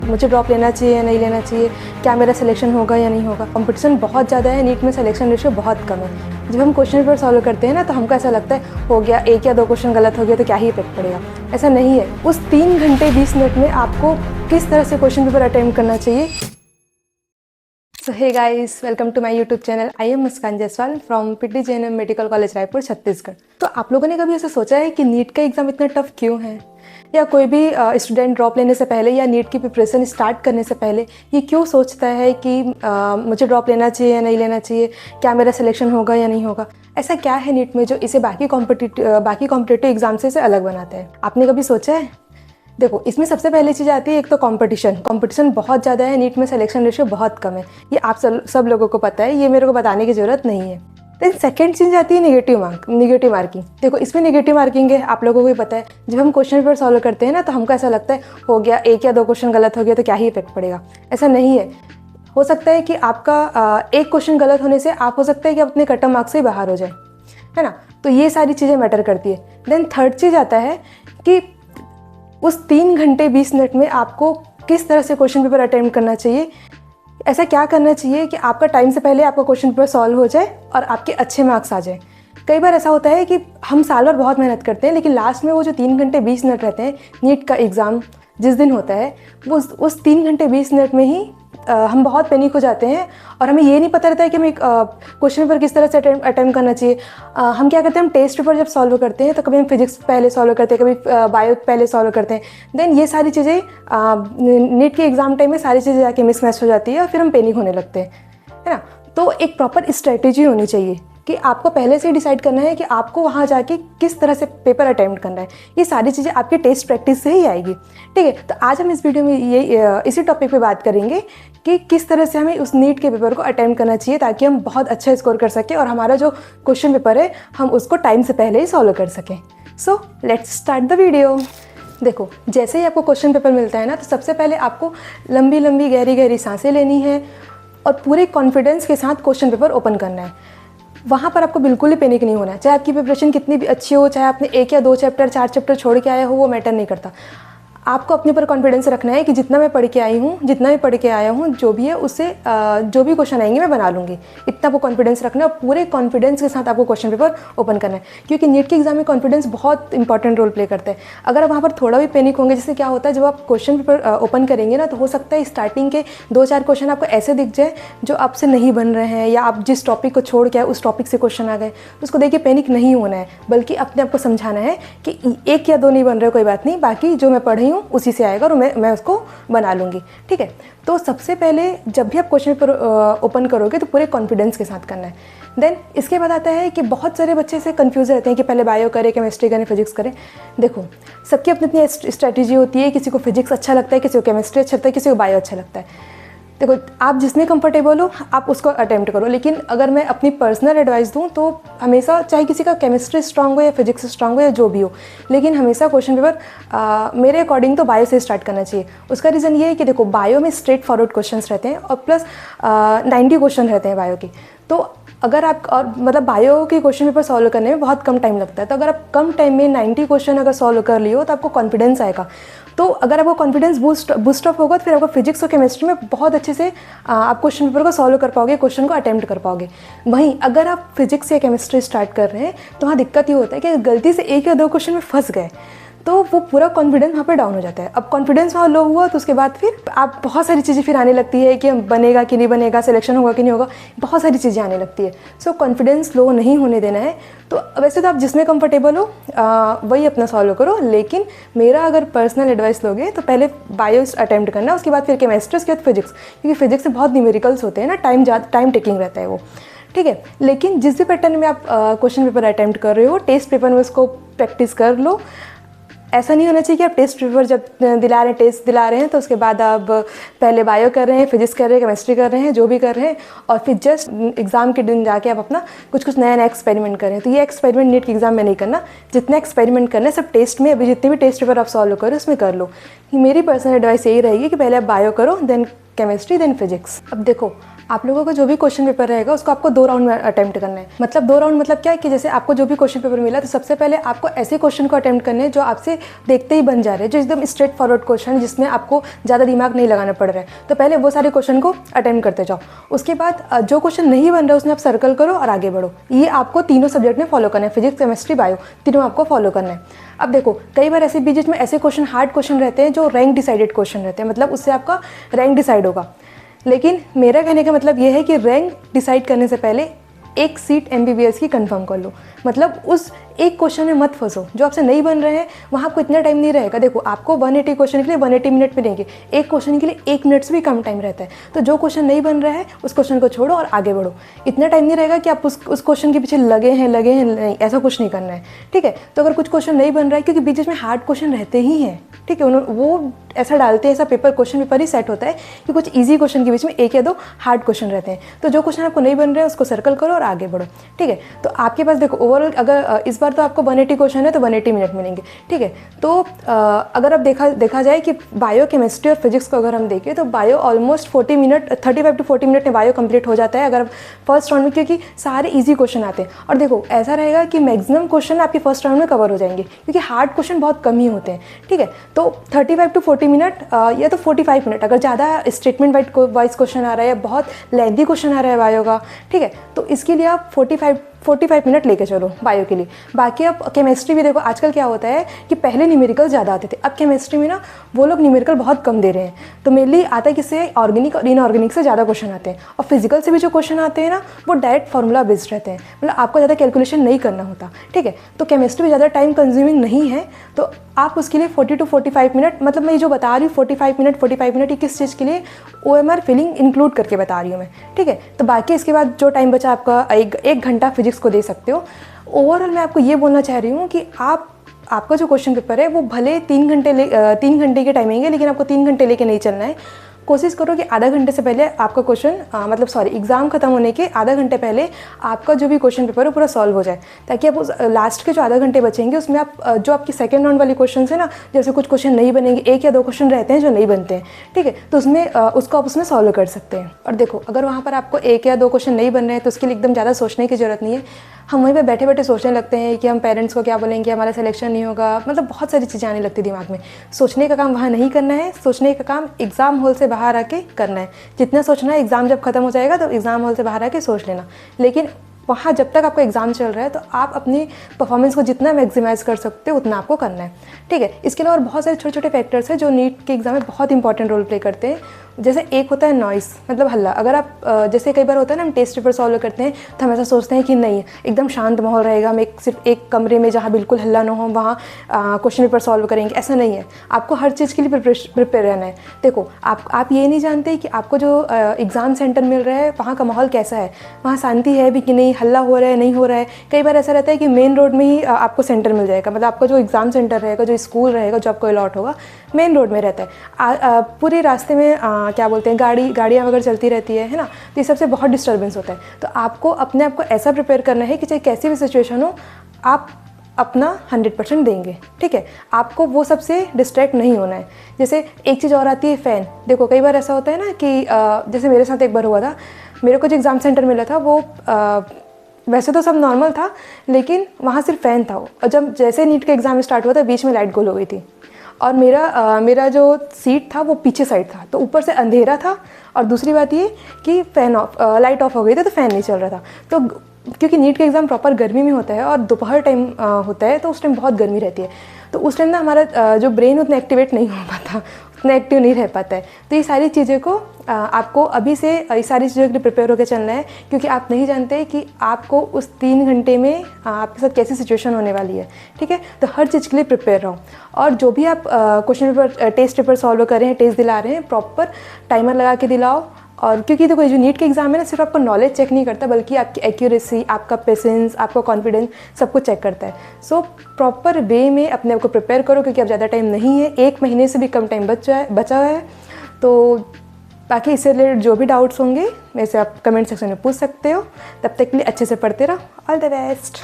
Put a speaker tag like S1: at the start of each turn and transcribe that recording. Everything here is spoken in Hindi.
S1: मुझे ड्रॉप लेना चाहिए या नहीं लेना चाहिए, क्या मेरा सिलेक्शन होगा या नहीं होगा। कंपटीशन बहुत ज़्यादा है, नीट में सिलेक्शन रेशियो बहुत कम है। जब हम क्वेश्चन पेपर सॉल्व करते हैं ना तो हमको ऐसा लगता है हो गया, 1 या 2 क्वेश्चन गलत हो गया तो क्या ही इफेक्ट पड़ेगा। ऐसा नहीं है। उस 3 घंटे 20 मिनट में आपको किस तरह से क्वेश्चन पेपर अटेम्प्ट करना चाहिए। So hey guys, welcome to my YouTube channel. I am Muskan Jaiswal from PTJNM medical college Raipur, Chhattisgarh. तो आप लोगों ने कभी ऐसा सोचा है कि नीट का एग्ज़ाम इतना टफ क्यों है, या कोई भी स्टूडेंट ड्रॉप लेने से पहले या नीट की प्रिपरेशन स्टार्ट करने से पहले ये क्यों सोचता है कि मुझे ड्रॉप लेना चाहिए या नहीं लेना चाहिए, क्या मेरा सिलेक्शन होगा या नहीं होगा। ऐसा क्या है नीट में जो इसे बाकी कॉम्पिटिटिव एग्जाम से अलग बनाता है। आपने कभी सोचा है? देखो, इसमें सबसे पहली चीज़ आती है एक तो कंपटीशन बहुत ज़्यादा है। नीट में सिलेक्शन रेशियो बहुत कम है, ये आप सब लोगों को पता है, ये मेरे को बताने की ज़रूरत नहीं है। देन सेकंड चीज़ आती है निगेटिव मार्किंग। देखो, इसमें निगेटिव मार्किंग है, आप लोगों को भी पता है। जब हम क्वेश्चन पेपर सॉल्व करते हैं ना तो हमको ऐसा लगता है हो गया, 1 या 2 क्वेश्चन गलत हो गया तो क्या ही इफेक्ट पड़ेगा। ऐसा नहीं है। हो सकता है कि आपका एक क्वेश्चन गलत होने से आप हो सकता है कि अपने कट ऑफ मार्क्स से बाहर हो जाए, है ना। तो ये सारी चीज़ें मैटर करती है। देन थर्ड चीज़ आता है कि उस 3 घंटे 20 मिनट में आपको किस तरह से क्वेश्चन पेपर अटेम्प्ट करना चाहिए। ऐसा क्या करना चाहिए कि आपका टाइम से पहले आपका क्वेश्चन पेपर सॉल्व हो जाए और आपके अच्छे मार्क्स आ जाए। कई बार ऐसा होता है कि हम साल भर बहुत मेहनत करते हैं, लेकिन लास्ट में वो जो 3 घंटे 20 मिनट रहते हैं, नीट का एग्ज़ाम जिस दिन होता है, वो उस 3 घंटे 20 मिनट में ही हम बहुत पैनिक हो जाते हैं और हमें ये नहीं पता रहता है कि हमें क्वेश्चन पेपर किस तरह से अटेम्प्ट करना चाहिए। हम क्या करते हैं, हम टेस्ट पेपर जब सॉल्व करते हैं तो कभी हम फिजिक्स पहले सॉल्व करते हैं, कभी बायो पहले सॉल्व करते हैं। देन ये सारी चीज़ें नीट के एग्ज़ाम टाइम में सारी चीज़ें जाके मिसमैच हो जाती है और फिर हम पैनिक होने लगते हैं, है ना। तो एक प्रॉपर स्ट्रेटेजी होनी चाहिए कि आपको पहले से ही डिसाइड करना है कि आपको वहाँ जाके किस तरह से पेपर अटेम्प्ट करना है। ये सारी चीज़ें आपके टेस्ट प्रैक्टिस से ही आएगी, ठीक है। तो आज हम इस वीडियो में इसी टॉपिक पे बात करेंगे कि किस तरह से हमें उस नीट के पेपर को अटेम्प्ट करना चाहिए ताकि हम बहुत अच्छा स्कोर कर सकें और हमारा जो क्वेश्चन पेपर है हम उसको टाइम से पहले ही सॉल्व कर सकें। So let's start the video. देखो, जैसे ही आपको क्वेश्चन पेपर मिलता है ना तो सबसे पहले आपको लंबी लंबी गहरी गहरी सांसें लेनी है और पूरे कॉन्फिडेंस के साथ क्वेश्चन पेपर ओपन करना है। वहाँ पर आपको बिल्कुल ही पैनिक नहीं होना है। चाहे आपकी प्रिपरेशन कितनी भी अच्छी हो, चाहे आपने 1 या 2 चैप्टर 4 चैप्टर छोड़ के आया हो, वो मैटर नहीं करता। आपको अपने ऊपर कॉन्फिडेंस रखना है कि जितना मैं पढ़ के आई हूँ, जितना भी पढ़ के आया हूँ, जो भी है उससे जो भी क्वेश्चन आएंगे मैं बना लूँगी। इतना आपको कॉन्फिडेंस रखना है और पूरे कॉन्फिडेंस के साथ आपको क्वेश्चन पेपर ओपन करना है, क्योंकि नीट के एग्जाम में कॉन्फिडेंस बहुत इंपॉर्टेंट रोल प्ले करता है। अगर आप वहाँ पर थोड़ा भी पैनिक होंगे, जैसे क्या होता है जब आप क्वेश्चन पेपर ओपन करेंगे ना तो हो सकता है स्टार्टिंग के 2-4 क्वेश्चन आपको ऐसे दिख जाए जो आपसे नहीं बन रहे हैं, या आप जिस टॉपिक को छोड़ के आए उस टॉपिक से क्वेश्चन आ गए। उसको देखिए पैनिक नहीं होना है, बल्कि अपने आप को समझाना है कि 1 या 2 नहीं बन रहे, कोई बात नहीं, बाकी जो मैं पढ़ी हूँ उसी से आएगा और मैं उसको बना लूँगी, ठीक है। तो सबसे पहले जब भी आप क्वेश्चन पेपर ओपन करोगे तो पूरे कॉन्फिडेंस के साथ करना है। देन इसके बाद आता है कि बहुत सारे बच्चे से कंफ्यूज रहते हैं कि पहले बायो करें, केमिस्ट्री करें, फिजिक्स करें। देखो, सबकी अपनी अपनी स्ट्रैटेजी होती है। किसी को फिजिक्स अच्छा लगता है, किसी को केमिस्ट्री अच्छा लगता है, किसी को बायो अच्छा लगता है। देखो, आप जिसमें कंफर्टेबल हो आप उसको अटेम्प्ट करो, लेकिन अगर मैं अपनी पर्सनल एडवाइस दूं तो हमेशा, चाहे किसी का केमिस्ट्री स्ट्रांग हो या फिजिक्स स्ट्रांग हो या जो भी हो, लेकिन हमेशा क्वेश्चन पेपर मेरे अकॉर्डिंग तो बायो से स्टार्ट करना चाहिए। उसका रीज़न ये है कि देखो, बायो में स्ट्रेट फॉरवर्ड क्वेश्चन रहते हैं और प्लस 90 क्वेश्चन रहते हैं बायो के। तो अगर आप, और मतलब बायो के क्वेश्चन पेपर सॉल्व करने में बहुत कम टाइम लगता है, तो अगर आप कम टाइम में 90 क्वेश्चन अगर सॉल्व कर लियो तो आपको कॉन्फिडेंस आएगा। तो अगर आपको कॉन्फिडेंस बूस्ट अप होगा तो फिर आपको फिजिक्स और केमिस्ट्री में बहुत अच्छे से आप क्वेश्चन पेपर को सॉल्व कर पाओगे, क्वेश्चन को अटेम्प्ट कर पाओगे। वहीं अगर आप फिजिक्स या केमिस्ट्री स्टार्ट कर रहे हैं तो वहाँ दिक्कत ये होता है कि गलती से 1 या 2 क्वेश्चन में फंस गए तो वो पूरा कॉन्फिडेंस वहाँ पे डाउन हो जाता है। अब कॉन्फिडेंस वहाँ लो हुआ तो उसके बाद फिर आप बहुत सारी चीज़ें फिर आने लगती है कि बनेगा कि नहीं बनेगा, सिलेक्शन होगा कि नहीं होगा, बहुत सारी चीज़ें आने लगती है। सो कॉन्फिडेंस लो नहीं होने देना है। तो वैसे तो आप जिसमें कंफर्टेबल हो वही अपना सॉल्व करो, लेकिन मेरा अगर पर्सनल एडवाइस लोगे तो पहले बायो अटेम्प्ट करना, उसके बाद फिर केमिस्ट्री, उसके बाद फिजिक्स, क्योंकि फिजिक्स से बहुत न्यूमेरिकल्स होते हैं ना, टाइम टेकिंग रहता है वो, ठीक है। लेकिन जिस भी पैटर्न में आप क्वेश्चन पेपर अटेम्प्ट कर रहे हो, टेस्ट पेपर में उसको प्रैक्टिस कर लो। ऐसा नहीं होना चाहिए कि आप टेस्ट पेपर जब टेस्ट दिला रहे हैं तो उसके बाद आप पहले बायो कर रहे हैं, फिजिक्स कर रहे हैं, केमिस्ट्री कर रहे हैं, जो भी कर रहे हैं, और फिर जस्ट एग्ज़ाम के दिन जाके आप अपना कुछ नया एक्सपेरिमेंट कर रहे हैं। तो ये एक्सपेरिमेंट नीट के एग्ज़ाम में नहीं करना। जितना एक्सपेरिमेंट करना है सब टेस्ट में, अभी जितने भी टेस्ट पेपर आप सॉल्व करो उसमें कर लो। मेरी पर्सनल एडवाइस यही रहेगी कि पहले आप बायो करो, देन केमिस्ट्री, देन फिजिक्स। अब देखो, आप लोगों का जो भी क्वेश्चन पेपर रहेगा उसको आपको 2 राउंड में अटेम्प्ट करना है। मतलब 2 राउंड मतलब क्या है कि जैसे आपको जो भी क्वेश्चन पेपर मिला तो सबसे पहले आपको ऐसे क्वेश्चन को अटेम्प्ट करने हैं जो आपसे देखते ही बन जा रहे हैं, जो एकदम स्ट्रेट फॉरवर्ड क्वेश्चन जिसमें आपको ज़्यादा दिमाग नहीं लगाना पड़ रहा है। तो पहले वो सारे क्वेश्चन को अटेम्प्ट करते जाओ। उसके बाद जो क्वेश्चन नहीं बन रहा है उसमें आप सर्कल करो और आगे बढ़ो। ये आपको तीनों सब्जेक्ट में फॉलो करना है, फिजिक्स, केमिस्ट्री, बायो, तीनों आपको फॉलो करना है। अब देखो कई बार ऐसे बीच में ऐसे क्वेश्चन हार्ड क्वेश्चन रहते हैं जो रैंक डिसाइडेड क्वेश्चन रहते हैं, मतलब उससे आपका रैंक डिसाइड होगा। लेकिन मेरा कहने का मतलब ये है कि रैंक डिसाइड करने से पहले एक सीट MBBS की कंफर्म कर लो। मतलब उस एक क्वेश्चन में मत फंसो, जो आपसे नहीं बन रहे हैं वहाँ आपको इतना टाइम नहीं रहेगा। देखो आपको 180 क्वेश्चन के लिए 180 मिनट मिलेंगे, एक क्वेश्चन के लिए 1 मिनट से भी कम टाइम रहता है। तो जो क्वेश्चन नहीं बन रहा है उस क्वेश्चन को छोड़ो और आगे बढ़ो। इतना टाइम नहीं रहेगा कि आप उस क्वेश्चन के पीछे लगे हैं नहीं, ऐसा कुछ नहीं करना है, ठीक है। तो अगर कुछ क्वेश्चन नहीं बन रहा है, क्योंकि बीच में हार्ड क्वेश्चन रहते ही हैं, ठीक है, वो ऐसा डालते हैं, ऐसा क्वेश्चन पेपर ही सेट होता है कि कुछ ईजी क्वेश्चन के बीच में 1 या 2 हार्ड क्वेश्चन रहते हैं। तो जो क्वेश्चन आपको नहीं बन रहे हैं उसको सर्कल करो और आगे बढ़ो, ठीक है। तो आपके पास देखो ओवरऑल अगर इस बार तो आपको 180 क्वेश्चन है तो 180 मिनट मिलेंगे, ठीक है। तो अगर अब देखा जाए कि बायो, केमिस्ट्री और फिजिक्स को अगर हम देखें तो bio almost 40 minute 35 to 40 minute में बायो कंप्लीट हो जाता है अगर फर्स्ट राउंड में, क्योंकि सारे ईजी क्वेश्चन आते हैं। और देखो ऐसा रहेगा कि मैक्सिमम क्वेश्चन आपके फर्स्ट राउंड में कवर हो जाएंगे क्योंकि हार्ड क्वेश्चन बहुत कम ही होते हैं, ठीक है। तो 35 to 40 मिनट या तो 45 मिनट अगर ज़्यादा स्टेटमेंट वाइज क्वेश्चन आ रहा है, बहुत लेंथी क्वेश्चन आ रहा है बायो का, ठीक है, तो इसके लिए आप 45 मिनट लेके चलो बायो के लिए। बाकी अब केमिस्ट्री भी देखो आजकल क्या होता है कि पहले न्यूमेरिकल ज़्यादा आते थे, अब केमिस्ट्री में ना वो लोग न्यूमेरिकल बहुत कम दे रहे हैं। तो मेनली आता है किससे, ऑर्गेनिक और इनऑर्गेनिक से ज़्यादा क्वेश्चन आते हैं। और फिजिकल से भी जो क्वेश्चन आते हैं ना वो डायरेक्ट फार्मूला बेस्ड रहते हैं, मतलब आपको ज़्यादा कैलकुलेशन नहीं करना होता, ठीक है। तो केमिस्ट्री में ज़्यादा टाइम कंज्यूमिंग नहीं है, तो आप उसके लिए 40 to 45 मिनट, मतलब मैं जो बता रही हूँ 45 मिनट ये किस चीज़ के लिए, OMR फिलिंग इंक्लूड करके बता रही हूँ मैं, ठीक है। तो बाकी इसके बाद जो टाइम बचा आपका 1 घंटा फिजिक्स को दे सकते हो। ओवरऑल मैं आपको ये बोलना चाह रही हूँ कि आपका जो क्वेश्चन पेपर है वो भले 3 घंटे की टाइमिंग है, लेकिन आपको 3 घंटे लेके नहीं चलना है। कोशिश करो कि आधा घंटे से पहले आपका क्वेश्चन एग्ज़ाम खत्म होने के आधा घंटे पहले आपका जो भी क्वेश्चन पेपर है पूरा सॉल्व हो जाए, ताकि आप उस लास्ट के जो आधा घंटे बचेंगे उसमें आप जो आपकी सेकंड राउंड वाली क्वेश्चन है ना, जैसे कुछ क्वेश्चन नहीं बनेंगे, 1 या 2 क्वेश्चन रहते हैं जो नहीं बनते हैं, ठीक है, तो उसको आप उसमें सॉल्व कर सकते हैं। और देखो अगर वहाँ पर आपको 1 या 2 क्वेश्चन नहीं बन रहे हैं तो उसके लिए एकदम ज़्यादा सोचने की ज़रूरत नहीं है। हम वहीं पे बैठे बैठे सोचने लगते हैं कि हम पेरेंट्स को क्या बोलेंगे, हमारा सिलेक्शन नहीं होगा, मतलब बहुत सारी चीज़ें आने लगती दिमाग में। सोचने का काम वहाँ नहीं करना है, सोचने का काम एग्ज़ाम हॉल से बाहर आके करना है। जितना सोचना है एग्ज़ाम जब खत्म हो जाएगा तो एग्ज़ाम हॉल से बाहर आके सोच लेना। लेकिन वहाँ जब तक आपका एग्ज़ाम चल रहा है तो आप अपनी परफॉर्मेंस को जितना मैक्सिमाइज़ कर सकते हो उतना आपको करना है, ठीक है। इसके अलावा और बहुत सारे छोटे छोटे फैक्टर्स हैं जो नीट के एग्ज़ाम में बहुत इंपॉर्टेंट रोल प्ले करते हैं। जैसे एक होता है नॉइस, मतलब हल्ला। अगर आप जैसे कई बार होता है ना हम टेस्ट पेपर सॉल्व करते हैं तो हम ऐसा सोचते हैं कि नहीं एकदम शांत माहौल रहेगा, हम सिर्फ एक कमरे में जहाँ बिल्कुल हल्ला ना हो वहाँ क्वेश्चन पेपर सॉल्व करेंगे, ऐसा नहीं है। आपको हर चीज़ के लिए प्रिपेयर रहना है। देखो आप ये नहीं जानते कि आपको जो एग्ज़ाम सेंटर मिल रहा है वहाँ का माहौल कैसा है, वहाँ शांति है भी कि नहीं, हल्ला हो रहा है नहीं हो रहा है। कई बार ऐसा रहता है कि मेन रोड में ही आपको सेंटर मिल जाएगा, मतलब आपका जो एग्ज़ाम सेंटर रहेगा, जो स्कूल रहेगा, जो आपको अलॉट होगा मेन रोड में रहता है। पूरे रास्ते में क्या बोलते हैं गाड़ियाँ वगैरह चलती रहती है ना, तो इस सबसे बहुत डिस्टर्बेंस होता है। तो आपको अपने आप को ऐसा प्रिपेयर करना है कि चाहे कैसी भी सिचुएशन हो आप अपना 100% देंगे, ठीक है। आपको वो सबसे डिस्ट्रैक्ट नहीं होना है। जैसे एक चीज़ और आती है फ़ैन। देखो कई बार ऐसा होता है ना कि जैसे मेरे साथ एक बार हुआ था, मेरे को जो एग्ज़ाम सेंटर मिला था वो वैसे तो सब नॉर्मल था लेकिन वहाँ सिर्फ फ़ैन था। और जब जैसे नीट का एग्ज़ाम स्टार्ट हुआ था बीच में लाइट गोल हो गई थी और मेरा जो सीट था वो पीछे साइड था, तो ऊपर से अंधेरा था और दूसरी बात ये कि लाइट ऑफ हो गई थी तो फ़ैन नहीं चल रहा था। तो क्योंकि नीट का एग्ज़ाम प्रॉपर गर्मी में होता है और दोपहर टाइम होता है तो उस टाइम बहुत गर्मी रहती है, तो उस टाइम ना हमारा जो ब्रेन उतना एक्टिवेट नहीं हो पाता, उतना एक्टिव नहीं रह पाता है। तो ये सारी चीज़ें को आपको अभी से इस सारी चीज़ों के लिए प्रिपेयर होकर चलना है, क्योंकि आप नहीं जानते कि आपको उस 3 घंटे में आपके साथ कैसी सिचुएशन होने वाली है, ठीक है। तो हर चीज़ के लिए प्रिपेयर रहो और जो भी आप question paper test paper solve कर रहे हैं, टेस्ट दिला रहे हैं, प्रॉपर टाइमर लगा के दिलाओ। और क्योंकि देखो जो नीट के एग्ज़ाम है ना सिर्फ आपको नॉलेज चेक नहीं करता बल्कि आपकी एक्यूरेसी, आपका पेशेंस, आपका कॉन्फिडेंस सब कुछ चेक करता है। सो प्रॉपर वे में अपने आप को प्रिपेयर करो, क्योंकि अब ज़्यादा टाइम नहीं है, 1 महीने से भी कम टाइम बचा हुआ है। तो बाकी इससे रिलेटेड जो भी डाउट्स होंगे मेरे से आप कमेंट सेक्शन में पूछ सकते हो। तब तक के लिए अच्छे से पढ़ते रहो। All the best.